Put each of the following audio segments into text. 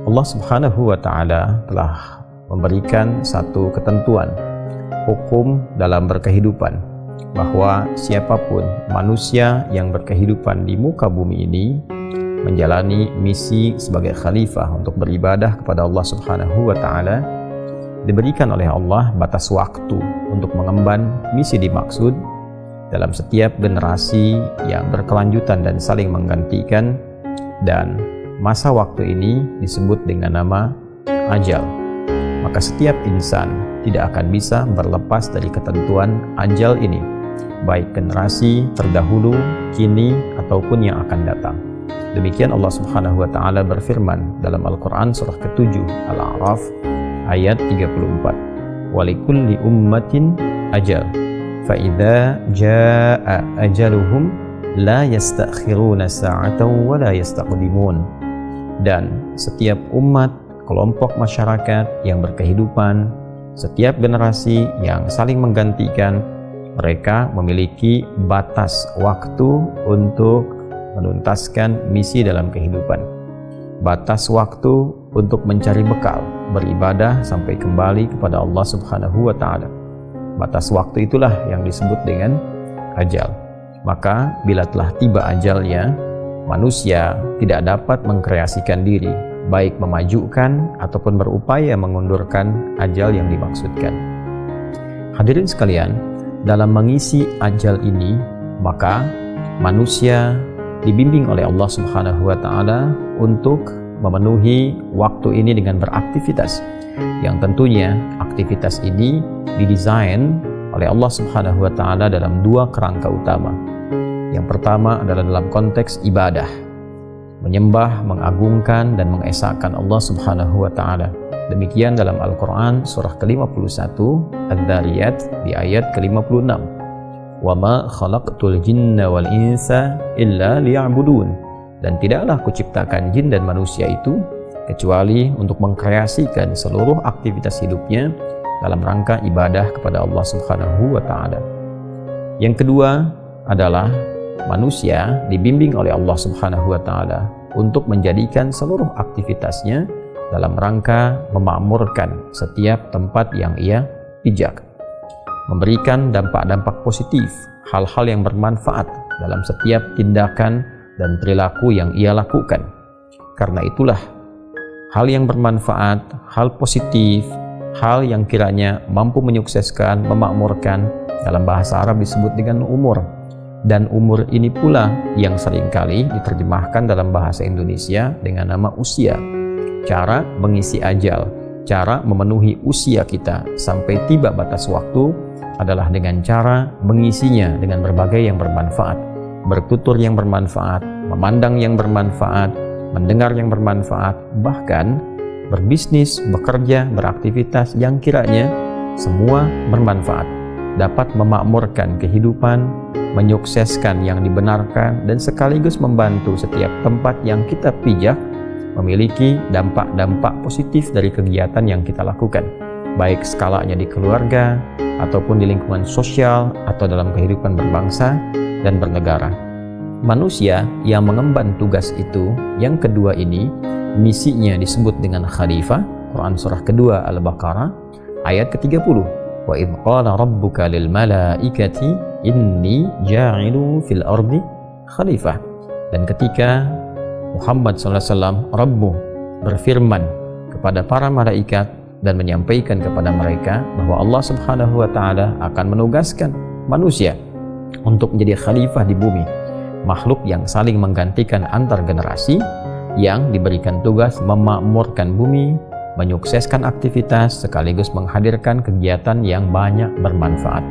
Allah Subhanahu wa Ta'ala telah memberikan satu ketentuan hukum dalam berkehidupan, bahwa siapapun manusia yang berkehidupan di muka bumi ini menjalani misi sebagai khalifah untuk beribadah kepada Allah Subhanahu wa Ta'ala, diberikan oleh Allah batas waktu untuk mengemban misi dimaksud dalam setiap generasi yang berkelanjutan dan saling menggantikan, dan masa waktu ini disebut dengan nama ajal. Maka setiap insan tidak akan bisa berlepas dari ketentuan ajal ini, baik generasi terdahulu, kini, ataupun yang akan datang. Demikian Allah Subhanahu wa Ta'ala berfirman dalam Al-Quran surah ke-7 Al-A'raf ayat 34, walikulli ummatin ajal fa'idha ja'a ajaluhum la yastakhiruna sa'atan wa la yastaqdimun. Dan setiap umat, kelompok masyarakat yang berkehidupan, setiap generasi yang saling menggantikan, mereka memiliki batas waktu untuk menuntaskan misi dalam kehidupan, batas waktu untuk mencari bekal, beribadah sampai kembali kepada Allah Subhanahu wa Ta'ala. Batas waktu itulah yang disebut dengan ajal. Maka bila telah tiba ajalnya, manusia tidak dapat mengkreasikan diri, baik memajukan ataupun berupaya mengundurkan ajal yang dimaksudkan. Hadirin sekalian, dalam mengisi ajal ini, maka manusia dibimbing oleh Allah Subhanahu wa Ta'ala untuk memenuhi waktu ini dengan beraktivitas, yang tentunya aktivitas ini didesain oleh Allah Subhanahu wa Ta'ala dalam dua kerangka utama. Yang pertama adalah dalam konteks ibadah, menyembah, mengagungkan dan mengesahkan Allah Subhanahu wa Ta'ala. Demikian dalam Al-Quran surah ke-51 Adz-Dzariyat di ayat ke-56, wa ma khalaqtul jinna wal insa illa liya'budun, dan tidaklah kuciptakan jin dan manusia itu kecuali untuk mengkreasikan seluruh aktivitas hidupnya dalam rangka ibadah kepada Allah Subhanahu wa Ta'ala. Yang kedua adalah manusia dibimbing oleh Allah Subhanahu wa Ta'ala untuk menjadikan seluruh aktivitasnya dalam rangka memakmurkan setiap tempat yang ia pijak, memberikan dampak-dampak positif, hal-hal yang bermanfaat dalam setiap tindakan dan perilaku yang ia lakukan. Karena itulah hal yang bermanfaat, hal positif, hal yang kiranya mampu menyukseskan, memakmurkan, dalam bahasa Arab disebut dengan umur. Dan umur ini pula yang seringkali diterjemahkan dalam bahasa Indonesia dengan nama usia. Cara mengisi ajal, cara memenuhi usia kita sampai tiba batas waktu adalah dengan cara mengisinya dengan berbagai yang bermanfaat, bertutur yang bermanfaat, memandang yang bermanfaat, mendengar yang bermanfaat, bahkan berbisnis, bekerja, beraktivitas yang kiranya semua bermanfaat, dapat memakmurkan kehidupan, menyukseskan yang dibenarkan, dan sekaligus membantu setiap tempat yang kita pijak memiliki dampak-dampak positif dari kegiatan yang kita lakukan, baik skalanya di keluarga, ataupun di lingkungan sosial, atau dalam kehidupan berbangsa dan bernegara. Manusia yang mengemban tugas itu, yang kedua ini, misinya disebut dengan khalifah. Quran surah kedua Al-Baqarah ayat ke-30. Wa idh qala rabbuka lil malaikati inni ja'ilu fil ardi khalifah. Dan ketika Muhammad SAW, Rabbu, berfirman kepada para malaikat dan menyampaikan kepada mereka bahwa Allah Subhanahu wa Ta'ala akan menugaskan manusia untuk menjadi khalifah di bumi, makhluk yang saling menggantikan antar generasi, yang diberikan tugas memakmurkan bumi, menyukseskan aktivitas, sekaligus menghadirkan kegiatan yang banyak bermanfaat.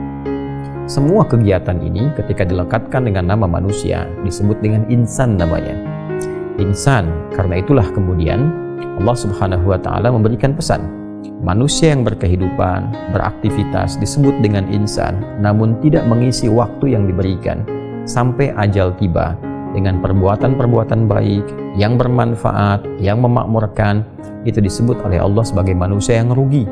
Semua kegiatan ini ketika dilekatkan dengan nama manusia disebut dengan insan namanya. Insan, karena itulah kemudian Allah Subhanahu wa Ta'ala memberikan pesan, manusia yang berkehidupan, beraktivitas disebut dengan insan, namun tidak mengisi waktu yang diberikan sampai ajal tiba dengan perbuatan-perbuatan baik yang bermanfaat, yang memakmurkan, itu disebut oleh Allah sebagai manusia yang rugi.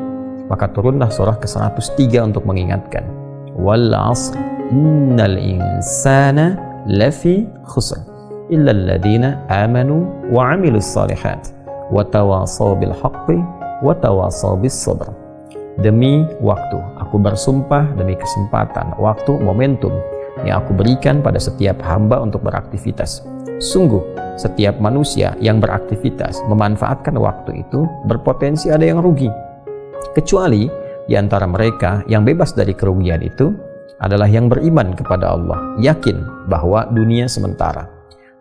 Maka turunlah surah ke-103 untuk mengingatkan, wal 'asr innal insana lafi khusr illa alladziina amanu wa 'amilus shalihat wa tawassaw bil haqqi wa tawassaw bis sabr. Demi waktu, aku bersumpah demi kesempatan, waktu, momentum yang aku berikan pada setiap hamba untuk beraktivitas. Sungguh, setiap manusia yang beraktivitas memanfaatkan waktu itu berpotensi ada yang rugi. Kecuali di antara mereka yang bebas dari kerugian itu adalah yang beriman kepada Allah, yakin bahwa dunia sementara.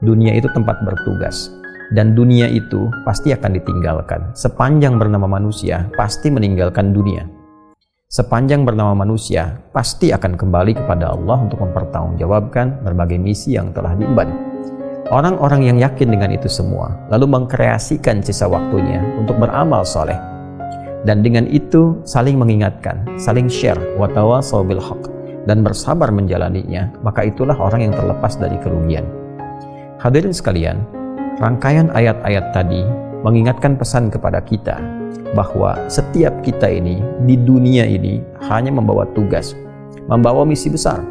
Dunia itu tempat bertugas. Dan dunia itu pasti akan ditinggalkan. Sepanjang bernama manusia, pasti meninggalkan dunia. Sepanjang bernama manusia, pasti akan kembali kepada Allah untuk mempertanggungjawabkan berbagai misi yang telah diemban. Orang-orang yang yakin dengan itu semua, lalu mengkreasikan sisa waktunya untuk beramal soleh. Dan dengan itu saling mengingatkan, saling share, wa tawassaw bil haqq, dan bersabar menjalaninya, maka itulah orang yang terlepas dari kerugian. Hadirin sekalian, rangkaian ayat-ayat tadi mengingatkan pesan kepada kita bahwa setiap kita ini di dunia ini hanya membawa tugas, membawa misi besar.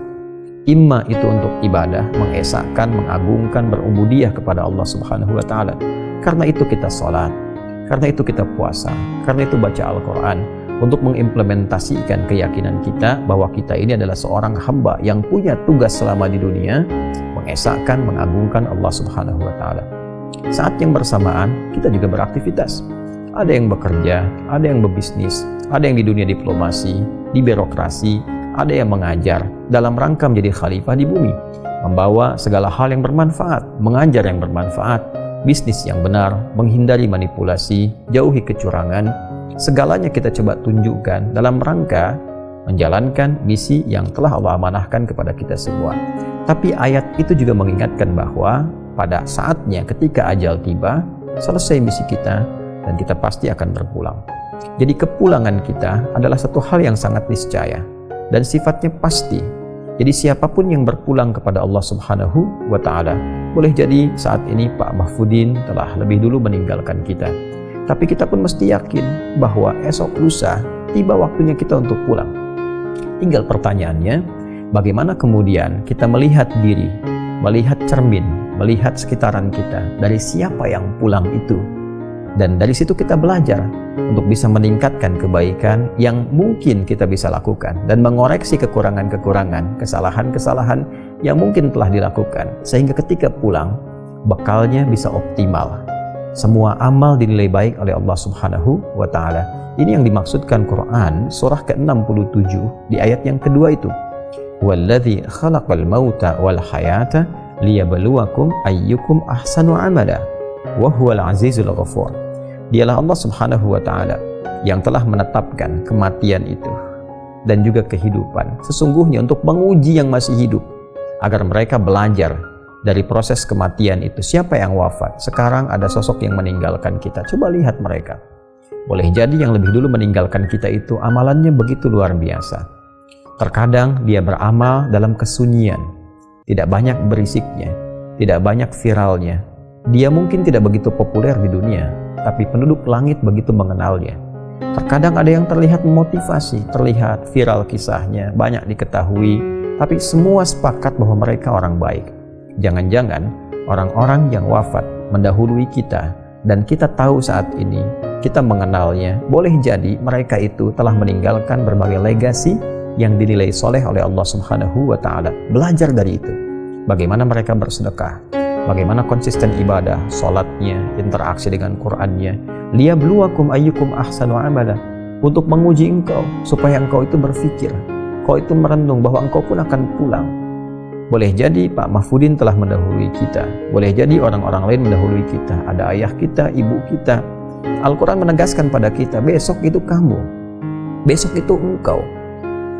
Imma itu untuk ibadah, mengesahkan, mengagungkan, berubudiyah kepada Allah Subhanahu wa taala. Karena itu kita salat, karena itu kita puasa, karena itu baca Al-Qur'an untuk mengimplementasikan keyakinan kita bahwa kita ini adalah seorang hamba yang punya tugas selama di dunia, mengesahkan, mengagungkan Allah Subhanahu wa taala. Saat yang bersamaan kita juga beraktivitas. Ada yang bekerja, ada yang berbisnis, ada yang di dunia diplomasi, di birokrasi, ada yang mengajar dalam rangka menjadi khalifah di bumi, membawa segala hal yang bermanfaat, mengajar yang bermanfaat, bisnis yang benar, menghindari manipulasi, jauhi kecurangan. Segalanya kita coba tunjukkan dalam rangka menjalankan misi yang telah Allah amanahkan kepada kita semua. Tapi ayat itu juga mengingatkan bahwa pada saatnya ketika ajal tiba, selesai misi kita dan kita pasti akan berpulang. Jadi kepulangan kita adalah satu hal yang sangat niscaya dan sifatnya pasti. Jadi siapapun yang berpulang kepada Allah Subhanahu wa taala, boleh jadi saat ini Pak Mahfudin telah lebih dulu meninggalkan kita. Tapi kita pun mesti yakin bahwa esok lusa tiba waktunya kita untuk pulang. Tinggal pertanyaannya, bagaimana kemudian kita melihat diri, melihat cermin, melihat sekitaran kita dari siapa yang pulang itu. Dan dari situ kita belajar untuk bisa meningkatkan kebaikan yang mungkin kita bisa lakukan dan mengoreksi kekurangan-kekurangan, kesalahan-kesalahan yang mungkin telah dilakukan. Sehingga ketika pulang, bekalnya bisa optimal. Semua amal dinilai baik oleh Allah Subhanahu wa taala. Ini yang dimaksudkan Quran surah ke-67 di ayat yang kedua itu. Walladzi khalaqal mauta wal hayata liyabluwakum ayyukum ahsanu amala wa huwal azizul ghafur. Dialah Allah Subhanahu wa taala yang telah menetapkan kematian itu dan juga kehidupan sesungguhnya untuk menguji yang masih hidup agar mereka belajar dari proses kematian itu. Siapa yang wafat? Sekarang ada sosok yang meninggalkan kita. Coba lihat mereka. Boleh jadi yang lebih dulu meninggalkan kita itu amalannya begitu luar biasa. Terkadang dia beramal dalam kesunyian, tidak banyak berisiknya, tidak banyak viralnya. Dia mungkin tidak begitu populer di dunia, tapi penduduk langit begitu mengenalnya. Terkadang ada yang terlihat memotivasi, terlihat viral kisahnya, banyak diketahui, tapi semua sepakat bahwa mereka orang baik. Jangan-jangan orang-orang yang wafat mendahului kita dan kita tahu saat ini, kita mengenalnya, boleh jadi mereka itu telah meninggalkan berbagai legasi yang dinilai soleh oleh Allah Subhanahu wa taala. Belajar dari itu. Bagaimana mereka bersedekah, bagaimana konsisten ibadah, salatnya, interaksi dengan Qur'annya. Liyabluwakum ayyukum ahsanu amala, untuk menguji engkau supaya engkau itu berpikir, engkau itu merenung bahwa engkau pun akan pulang. Boleh jadi Pak Mahfudin telah mendahului kita, boleh jadi orang-orang lain mendahului kita, ada ayah kita, ibu kita. Al-Quran menegaskan pada kita, besok itu kamu, besok itu engkau.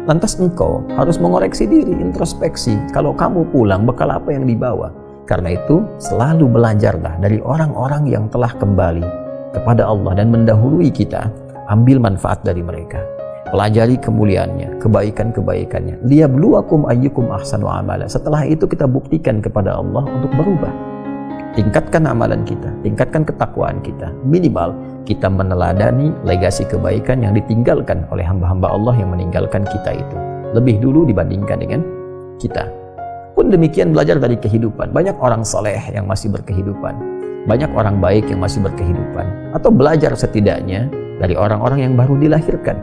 Lantas engkau harus mengoreksi diri, introspeksi. Kalau kamu pulang, bekal apa yang dibawa? Karena itu, selalu belajarlah dari orang-orang yang telah kembali kepada Allah dan mendahului kita. Ambil manfaat dari mereka. Pelajari kemuliaannya, kebaikan-kebaikannya. Liyabluwakum ayyukum ahsanu amala. Setelah itu kita buktikan kepada Allah untuk berubah. Tingkatkan amalan kita, tingkatkan ketakwaan kita. Minimal kita meneladani legasi kebaikan yang ditinggalkan oleh hamba-hamba Allah yang meninggalkan kita itu. Lebih dulu dibandingkan dengan kita. Pun demikian belajar dari kehidupan. Banyak orang soleh yang masih berkehidupan. banyak orang baik yang masih berkehidupan, atau belajar setidaknya dari orang-orang yang baru dilahirkan.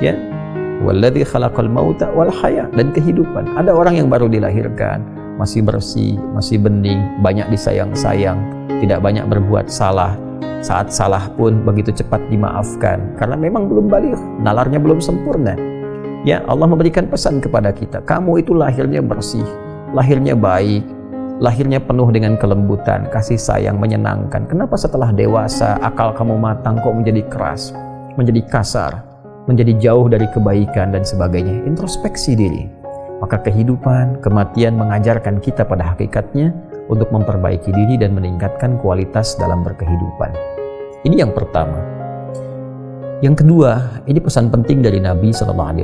Ya, walladzi khalaqal mauta wal haya, dan kehidupan. Ada orang yang baru dilahirkan, masih bersih, masih bening, banyak disayang-sayang, tidak banyak berbuat salah. Saat salah pun begitu cepat dimaafkan karena memang belum baligh, nalarnya belum sempurna. Ya, Allah memberikan pesan kepada kita, kamu itu lahirnya bersih, lahirnya baik, lahirnya penuh dengan kelembutan, kasih sayang, menyenangkan. Kenapa setelah dewasa, akal kamu matang kok menjadi keras, menjadi kasar, menjadi jauh dari kebaikan dan sebagainya? Introspeksi diri. Maka kehidupan, kematian mengajarkan kita pada hakikatnya untuk memperbaiki diri dan meningkatkan kualitas dalam berkehidupan. Ini yang pertama. Yang kedua, ini pesan penting dari Nabi SAW.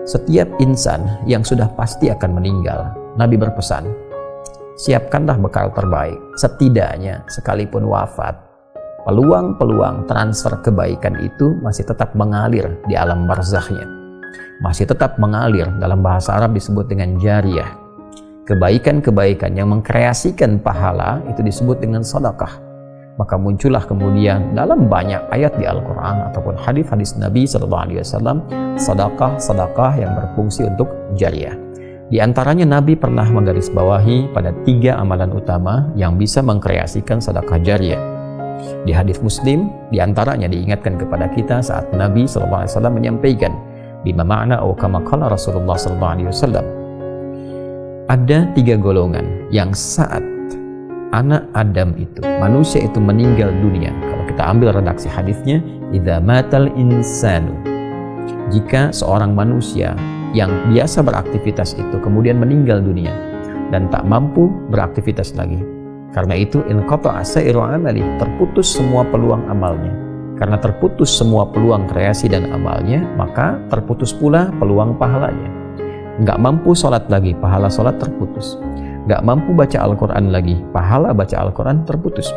Setiap insan yang sudah pasti akan meninggal, Nabi berpesan, siapkanlah bekal terbaik. Setidaknya sekalipun wafat, peluang-peluang transfer kebaikan itu masih tetap mengalir di alam barzakhnya. Masih tetap mengalir, dalam bahasa Arab disebut dengan jariyah. Kebaikan-kebaikan yang mengkreasikan pahala itu disebut dengan sedekah. Maka muncullah kemudian dalam banyak ayat di Al-Quran ataupun hadis-hadis Nabi SAW, sedekah-sedekah yang berfungsi untuk jariyah. Di antaranya Nabi pernah menggarisbawahi pada 3 amalan utama yang bisa mengkreasikan sedekah jariyah. Di hadis Muslim, di antaranya diingatkan kepada kita saat Nabi SAW menyampaikan, bima makna atau kama qala Rasulullah SAW, ada 3 golongan yang saat anak Adam itu, manusia itu meninggal dunia. Kalau kita ambil redaksi hadisnya, idza matal insanu, jika seorang manusia yang biasa beraktivitas itu kemudian meninggal dunia dan tak mampu beraktivitas lagi, karena itu inqata'a sa'iru amali, terputus semua peluang amalnya. Karena terputus semua peluang kreasi dan amalnya, maka terputus pula peluang pahalanya. Nggak mampu sholat lagi, pahala sholat terputus. Nggak mampu baca Al-Quran lagi, pahala baca Al-Quran terputus.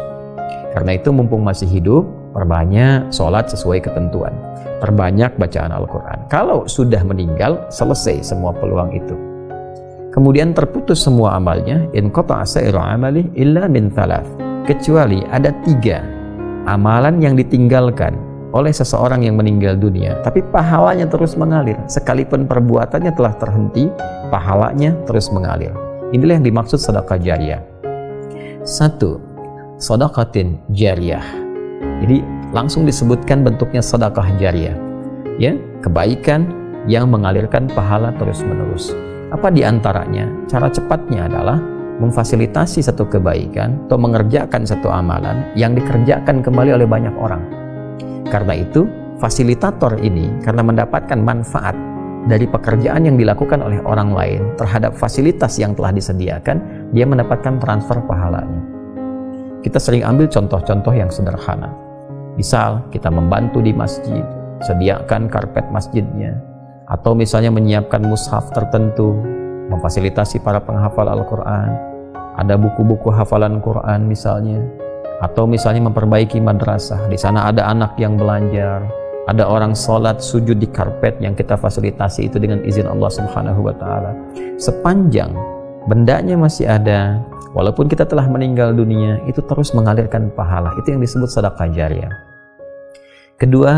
Karena itu mumpung masih hidup, perbanyak sholat sesuai ketentuan, perbanyak bacaan Al-Quran. Kalau sudah meninggal, selesai semua peluang itu. Kemudian terputus semua amalnya, inqata'a sa'iru amali illa min thalath, kecuali ada 3 amalan yang ditinggalkan oleh seseorang yang meninggal dunia, tapi pahalanya terus mengalir. Sekalipun perbuatannya telah terhenti, pahalanya terus mengalir. Inilah yang dimaksud sedekah jariyah. 1. Sedekatin jariyah. Jadi langsung disebutkan bentuknya sedekah jariyah. Ya, kebaikan yang mengalirkan pahala terus-menerus. Apa di antaranya? Cara cepatnya adalah memfasilitasi satu kebaikan atau mengerjakan satu amalan yang dikerjakan kembali oleh banyak orang. Karena itu, fasilitator ini karena mendapatkan manfaat dari pekerjaan yang dilakukan oleh orang lain terhadap fasilitas yang telah disediakan, dia mendapatkan transfer pahalanya. Kita sering ambil contoh-contoh yang sederhana. Misal, kita membantu di masjid, sediakan karpet masjidnya, atau misalnya menyiapkan mushaf tertentu, memfasilitasi para penghafal Al-Quran, ada buku-buku hafalan Quran misalnya, atau misalnya memperbaiki madrasah, di sana ada anak yang belajar, ada orang sholat sujud di karpet yang kita fasilitasi itu dengan izin Allah Subhanahu wa Ta'ala. Sepanjang bendanya masih ada, walaupun kita telah meninggal dunia, itu terus mengalirkan pahala. Itu yang disebut sedekah jariyah. Kedua,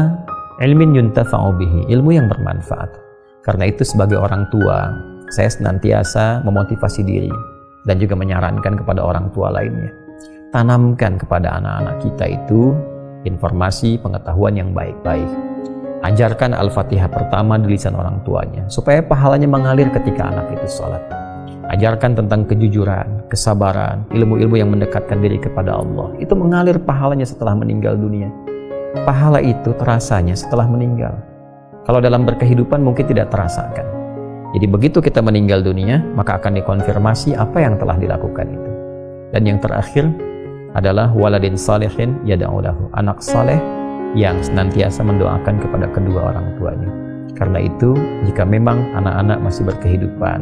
ilmin yuntafa'u bihi, ilmu yang bermanfaat. Karena itu sebagai orang tua, saya senantiasa memotivasi diri dan juga menyarankan kepada orang tua lainnya, tanamkan kepada anak-anak kita itu informasi pengetahuan yang baik-baik. Ajarkan Al-Fatihah pertama di lisan orang tuanya supaya pahalanya mengalir ketika anak itu sholat. Ajarkan tentang kejujuran, kesabaran, ilmu-ilmu yang mendekatkan diri kepada Allah. Itu mengalir pahalanya setelah meninggal dunia. Pahala itu terasanya setelah meninggal. Kalau dalam berkehidupan mungkin tidak terasakan. Jadi begitu kita meninggal dunia, maka akan dikonfirmasi apa yang telah dilakukan itu. Dan yang terakhir adalah waladin salihin yad'u lahu, anak saleh yang senantiasa mendoakan kepada kedua orang tuanya. Karena itu, jika memang anak-anak masih berkehidupan,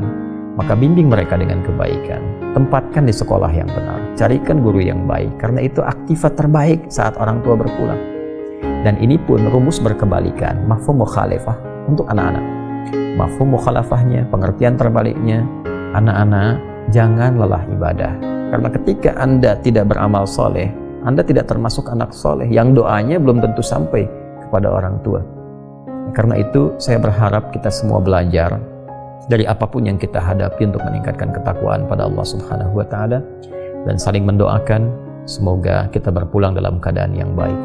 maka bimbing mereka dengan kebaikan. Tempatkan di sekolah yang benar, carikan guru yang baik, karena itu aktifat terbaik saat orang tua berpulang. Dan ini pun rumus berkebalikan, mafhum mukhalafah untuk anak-anak. Mafhum mukhalafahnya, pengertian terbaliknya, anak-anak jangan lelah ibadah. Karena ketika Anda tidak beramal soleh, Anda tidak termasuk anak soleh yang doanya belum tentu sampai kepada orang tua. Karena itu saya berharap kita semua belajar dari apapun yang kita hadapi untuk meningkatkan ketakwaan pada Allah Subhanahu wa Ta'ala, dan saling mendoakan semoga kita berpulang dalam keadaan yang baik.